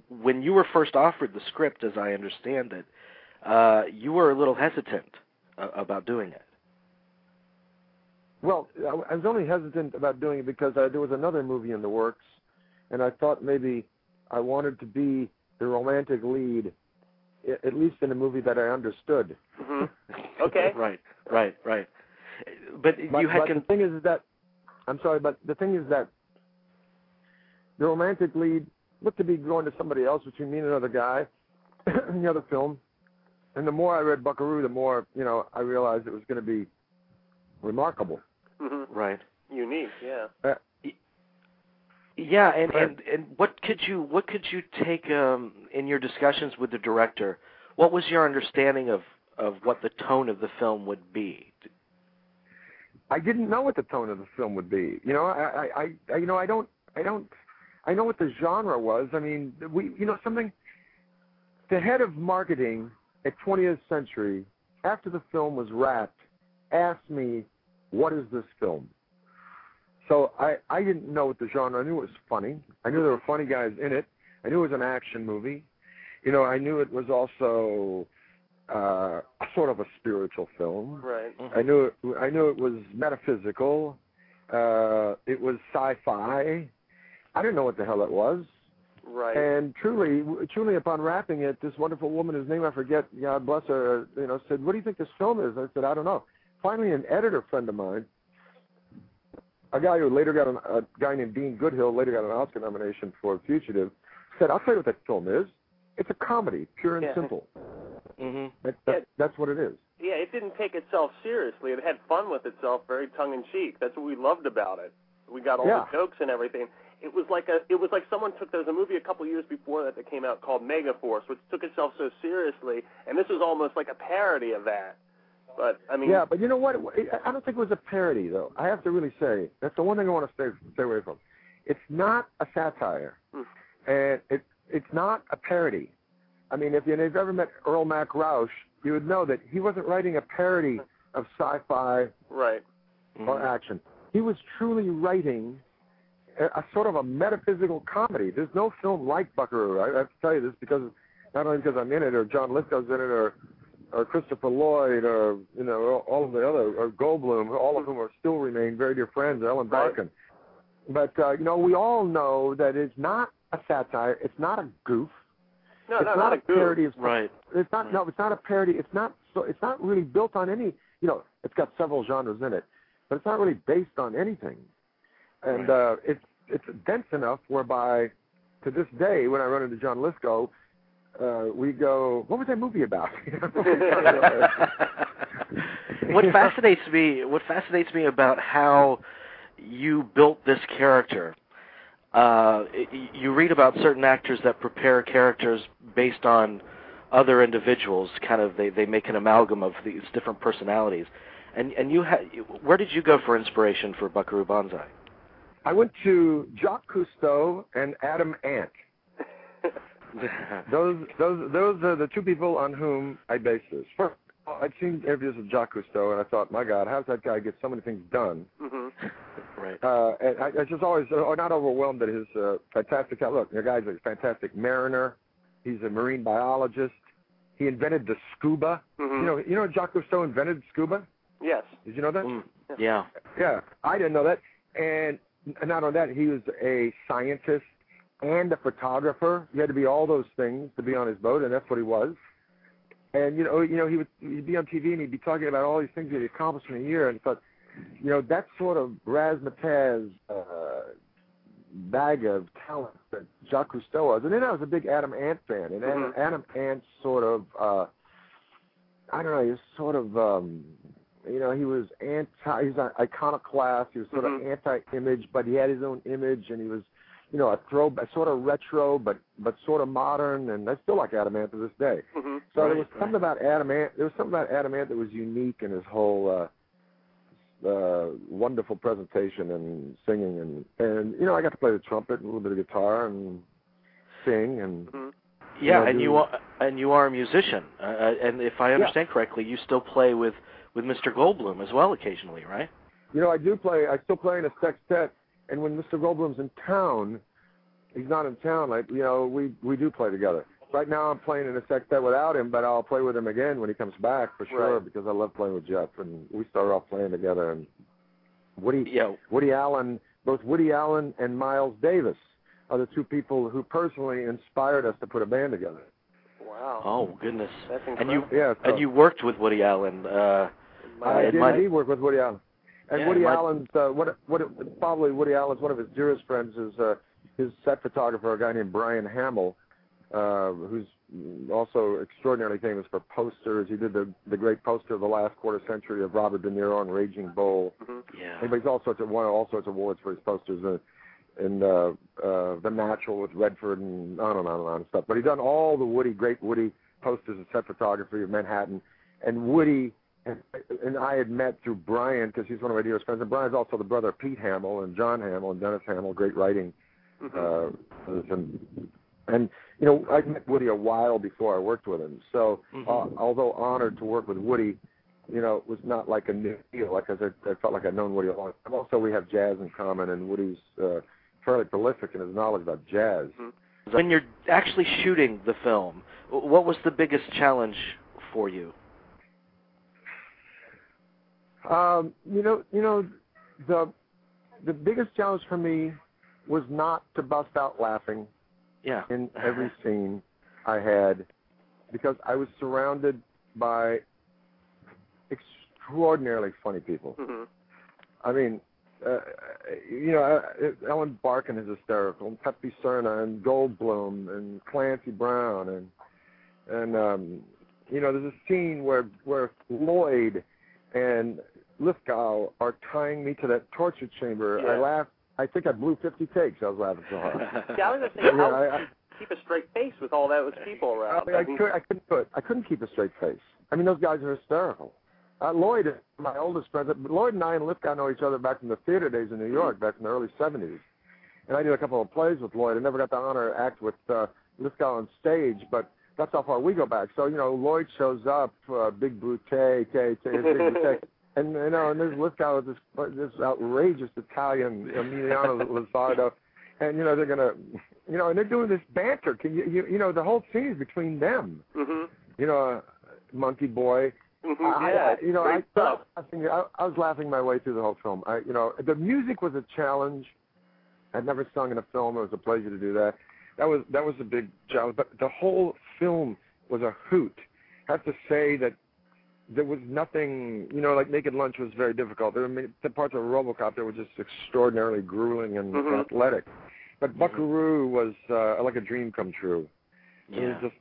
when you were first offered the script, as I understand it, you were a little hesitant about doing it. Well, I was only hesitant about doing it because there was another movie in the works, and I thought maybe I wanted to be the romantic lead, at least in a movie that I understood. Mm-hmm. Okay. Right. But you but the thing is that, I'm sorry, but the thing is that the romantic lead looked to be going to somebody else between me and another guy in the other film. And the more I read Buckaroo, the more, I realized it was going to be remarkable. Mm-hmm. Right. Unique, yeah. Yeah, and what could you take in your discussions with the director? What was your understanding of what the tone of the film would be? I didn't know what the tone of the film would be. I know what the genre was. I mean, something. The head of marketing at 20th Century, after the film was wrapped, asked me, "What is this film?" So I didn't know what the genre. I knew it was funny. I knew there were funny guys in it. I knew it was an action movie. I knew it was also sort of a spiritual film. Right. Mm-hmm. I knew it was metaphysical. It was sci-fi. I didn't know what the hell it was. Right. And truly, upon wrapping it, this wonderful woman, whose name I forget, God bless her, said, "What do you think this film is?" I said, "I don't know." Finally, an editor friend of mine, a guy who later got a guy named Dean Goodhill, later got an Oscar nomination for Fugitive, said, "I'll tell you what that film is. It's a comedy, pure and simple." Mm-hmm. That's what it is. Yeah, it didn't take itself seriously. It had fun with itself, very tongue-in-cheek. That's what we loved about it. We got all the jokes and everything. It was like someone took. There was a movie a couple years before that came out called Megaforce, which took itself so seriously, and this was almost like a parody of that. But I mean, yeah, but you know what? I don't think it was a parody, though. I have to really say that's the one thing I want to stay away from. It's not a satire, and it's not a parody. I mean, if you've ever met Earl Mac Roush, you would know that he wasn't writing a parody of sci-fi or action. He was truly writing a sort of a metaphysical comedy. There's no film like Buckaroo. I have to tell you this not only because I'm in it, or John Lithgow's in it, or Christopher Lloyd, or all of the other, or Goldblum, all of whom still remain very dear friends, Ellen Barkin. But we all know that it's not a satire. It's not a goof. No, it's not a parody. goof. Right. It's not. No, it's not a parody. It's not really built on any. It's got several genres in it, but it's not really based on anything. And it's dense enough whereby, to this day, when I run into John Lithgow, we go, "What was that movie about?" What fascinates me about how you built this character. You read about certain actors that prepare characters based on other individuals. Kind of, they make an amalgam of these different personalities. And where did you go for inspiration for Buckaroo Banzai? I went to Jacques Cousteau and Adam Ant. Those are the two people on whom I based this. First, I'd seen interviews with Jacques Cousteau, and I thought, my God, how does that guy get so many things done? Mm-hmm. Right. And I just always not overwhelmed at his fantastic. Look, the guy's a fantastic mariner. He's a marine biologist. He invented the scuba. Mm-hmm. You know Jacques Cousteau invented scuba? Yes. Did you know that? Yeah. Yeah, I didn't know that. And not only that, he was a scientist and a photographer. You had to be all those things to be on his boat, and that's what he was. And he'd be on TV and he'd be talking about all these things that he accomplished in a year, and thought, that sort of razzmatazz bag of talent that Jacques Cousteau was. And then I was a big Adam Ant fan, and Adam Ant sort of, I don't know, he was sort of, he was he's an iconoclast. He was sort of anti-image, but he had his own image, and he was, a throwback, sort of retro, but sort of modern, and I still like Adam Ant to this day. So there was something about Adam Ant. There was something about Adam Ant that was unique in his whole wonderful presentation and singing, and I got to play the trumpet and a little bit of guitar and sing and. Yeah, and you are a musician, and if I understand correctly, you still play with Mr. Goldblum as well occasionally, right? I do play. I still play in a sextet, and when Mr. Goldblum's in town, he's not in town, like, you know, we do play together. Right now I'm playing in a sextet without him, but I'll play with him again when he comes back for sure, because I love playing with Jeff, and we started off playing together. And Woody Allen, both Woody Allen and Miles Davis are the two people who personally inspired us to put a band together. Wow. Oh, goodness. That's incredible. And you worked with Woody Allen. I did indeed work with Woody Allen. And Woody Allen's, probably Woody Allen's one of his dearest friends is his set photographer, a guy named Brian Hamill, who's also extraordinarily famous for posters. He did the great poster of the last quarter century of Robert De Niro on Raging Bull. Yeah. He makes all sorts of awards for his posters, and The Natural with Redford and on and on and on and stuff. But he's done all the great Woody posters and set photography of Manhattan. And Woody and I had met through Brian, because he's one of my dearest friends. And Brian's also the brother of Pete Hamill and John Hamill and Dennis Hamill, great writing. And you know, I met Woody a while before I worked with him. So although honored to work with Woody, you know, it was not like a new deal. Like I felt like I'd known Woody a long time. Also, we have jazz in common, and Woody's fairly prolific in his knowledge about jazz. When you're actually shooting the film, what was the biggest challenge for you? You know, the biggest challenge for me was not to bust out laughing in every scene I had, because I was surrounded by extraordinarily funny people. I mean, you know, Ellen Barkin is hysterical, and Pepe Cerna, and Goldblum, and Clancy Brown, and you know, there's a scene where Lloyd and Lithgow are tying me to that torture chamber. I laughed. I think I blew 50 takes. I was laughing so hard. I was just thinking, how keep a straight face with all those people around? I couldn't keep a straight face. I mean, those guys are hysterical. Lloyd, my oldest friend, Lloyd and I and Lithgow know each other back from the theater days in New York, back in the early 70s. And I did a couple of plays with Lloyd. I never got the honor to act with Lithgow on stage, but that's how far we go back. So, you know, Lloyd shows up, big bootay, big bootay. And, you know, and there's Lithgow with this outrageous Italian Emiliano Lizardo. And, you know, they're going to, you know, and they're doing this banter. You know, the whole scene is between them. You know, Monkey Boy. You know, I was laughing my way through the whole film. You know, the music was a challenge. I'd never sung in a film. It was a pleasure to do that. That was a big challenge. But the whole film was a hoot. I have to say that there was nothing, you know, like Naked Lunch was very difficult. There were the parts of Robocop that were just extraordinarily grueling and athletic. But Buckaroo was like a dream come true. It was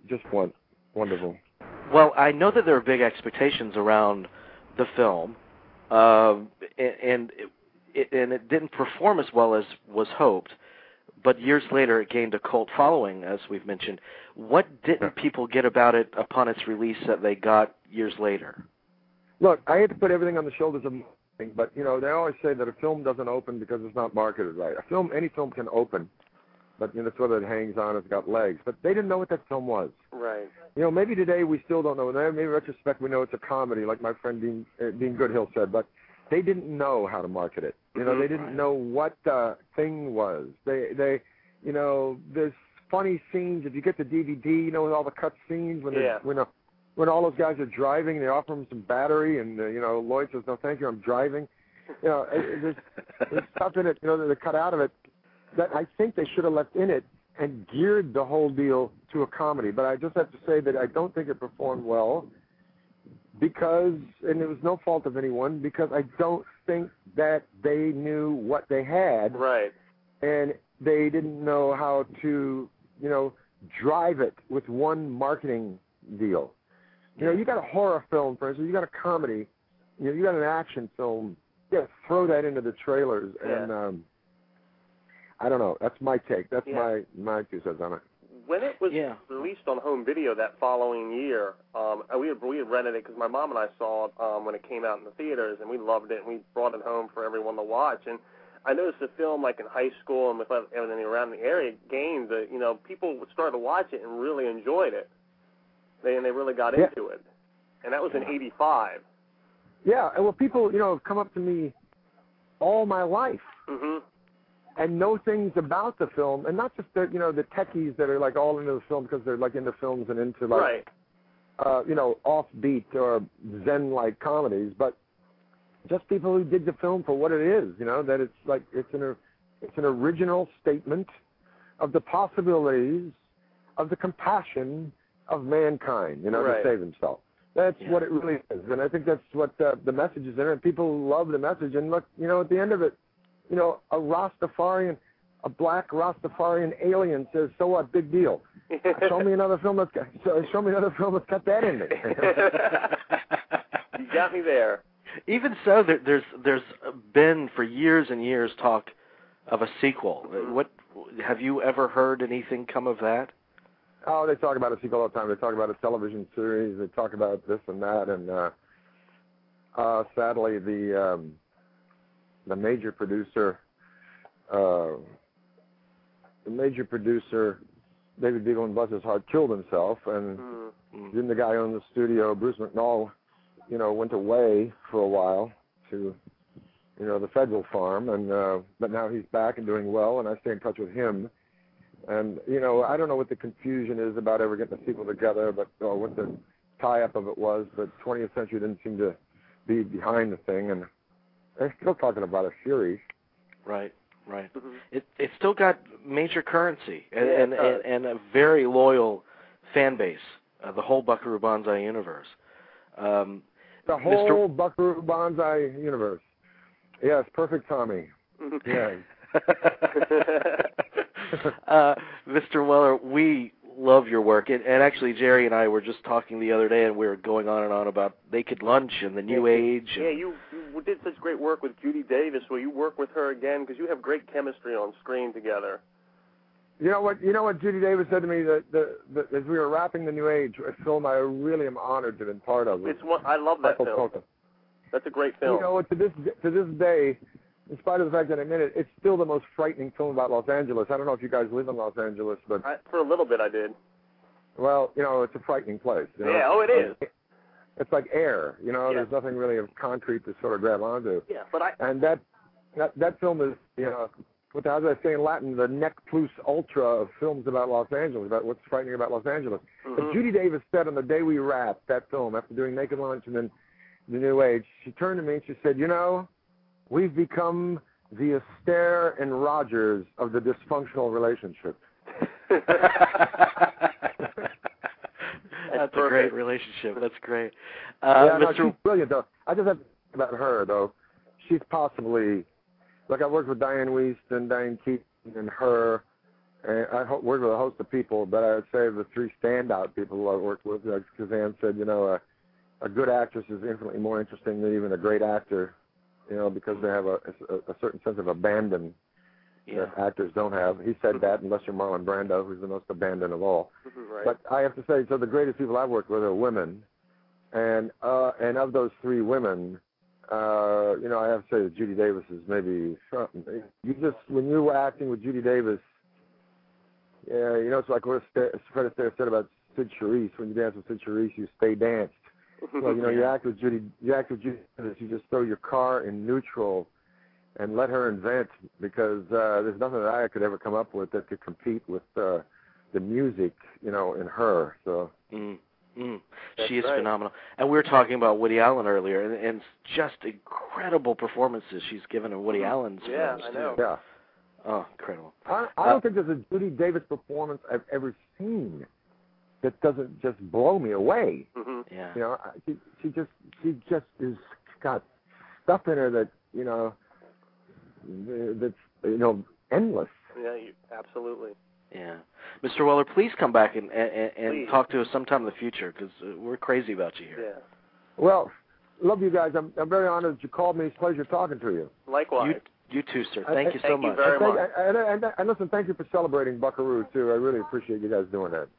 just wonderful. Well, I know that there are big expectations around the film, and it didn't perform as well as was hoped. But years later, it gained a cult following, as we've mentioned. What didn't people get about it upon its release that they got years later? Look, I hate to put everything on the shoulders of marketing, but, you know, they always say that a film doesn't open because it's not marketed right. Any film can open, but, you know, it's whether it hangs on, it's got legs. But they didn't know what that film was. Right. You know, maybe today we still don't know. Maybe in retrospect we know it's a comedy, like my friend Dean Goodhill said, but they didn't know how to market it. You know, they didn't know what the thing was. They, you know, there's funny scenes. If you get the DVD, you know, with all the cut scenes when all those guys are driving, they offer them some battery, and you know, Lloyd says, "No, thank you, I'm driving." You know, there's stuff in it, you know, that they cut out of it that I think they should have left in it and geared the whole deal to a comedy. But I just have to say that I don't think it performed well. Because, and it was no fault of anyone, because I don't think that they knew what they had. Right. And they didn't know how to, you know, drive it with one marketing deal. You know, you got a horror film, for instance, you got a comedy, you know, you got an action film, you got to throw that into the trailers. And I don't know. That's my take. That's my 2 cents on it. When it was released on home video that following year, we had rented it because my mom and I saw it when it came out in the theaters, and we loved it, and we brought it home for everyone to watch. And I noticed the film, like in high school and with everything around the area, gained you know, people started to watch it and really enjoyed it. They really got into it. And that was in '85. Yeah, well, people, you know, have come up to me all my life and know things about the film, and not just the the techies that are like all into the film because they're like into films and into like offbeat or zen-like comedies, but just people who did the film for what it is. That it's like it's an original statement of the possibilities of the compassion of mankind, to save himself. That's what it really is, and I think that's what the message is in it. People love the message, and look, at the end of it, a Rastafarian, a black Rastafarian alien says, "So what? Big deal." Show me another film that's got that in it. You got me there. Even so, there's been for years and years talk of a sequel. What have you ever heard anything come of that? Oh, they talk about a sequel all the time. They talk about a television series. They talk about this and that, and sadly, the major producer, David Beagle and bless his heart, killed himself, and then the guy who owned the studio, Bruce McNall, went away for a while to, the federal farm, and but now he's back and doing well, and I stay in touch with him. And, I don't know what the confusion is about ever getting a sequel together, but what the tie-up of it was, but 20th Century didn't seem to be behind the thing, and they're still talking about a series. Right. It's still got major currency and a very loyal fan base, the whole Buckaroo Banzai universe. The whole Buckaroo Banzai universe. Yes, perfect Tommy. Yeah. Mr. Weller, we love your work, and actually Jerry and I were just talking the other day, and we were going on and on about Naked Lunch and the New Age. Yeah, you did such great work with Judy Davis. Will you work with her again? Because you have great chemistry on screen together. You know what Judy Davis said to me that as we were wrapping the New Age, a film I really am honored to have been part of. I love that film. That's a great film. To this day, in spite of the fact that I'm in it, it's still the most frightening film about Los Angeles. I don't know if you guys live in Los Angeles, but for a little bit I did. Well, it's a frightening place. Yeah, it is. It's like air. There's nothing really of concrete to sort of grab onto. Yeah, and that film is, as I say in Latin, the nec plus ultra of films about Los Angeles, about what's frightening about Los Angeles. But Judy Davis said on the day we wrapped that film, after doing Naked Lunch and then The New Age, she turned to me and she said, we've become the Astaire and Rogers of the dysfunctional relationship. That's a great relationship. That's great. She's brilliant, though. I just have to think about her, though. She's possibly, like I worked with Diane Wiest and Diane Keaton and her, and I worked with a host of people, but I would say the three standout people I worked with, like Kazan said, a good actress is infinitely more interesting than even a great actor. Because they have a certain sense of abandon that actors don't have. He said that, unless you're Marlon Brando, who's the most abandoned of all. Right. But I have to say, so the greatest people I've worked with are women, and of those three women, I have to say that Judy Davis is maybe something. When you were acting with Judy Davis, it's like what Fred Astaire said about Sid Charisse. When you dance with Sid Charisse, you stay danced. Well, you act with Judy. You just throw your car in neutral and let her invent, because there's nothing that I could ever come up with that could compete with the music, in her. So she is phenomenal. And we were talking about Woody Allen earlier, and just incredible performances she's given in Woody Allen's films. I know. Yeah. Oh, incredible. I don't think there's a Judy Davis performance I've ever seen that doesn't just blow me away. Yeah. She just is got stuff in her that that's endless. Yeah, absolutely. Yeah, Mr. Weller, please come back and please talk to us sometime in the future, because we're crazy about you here. Yeah. Well, love you guys. I'm very honored that you called me. It's a pleasure talking to you. Likewise. You too, sir. Thank you so much. Thank you very much. And listen, thank you for celebrating Buckaroo too. I really appreciate you guys doing that.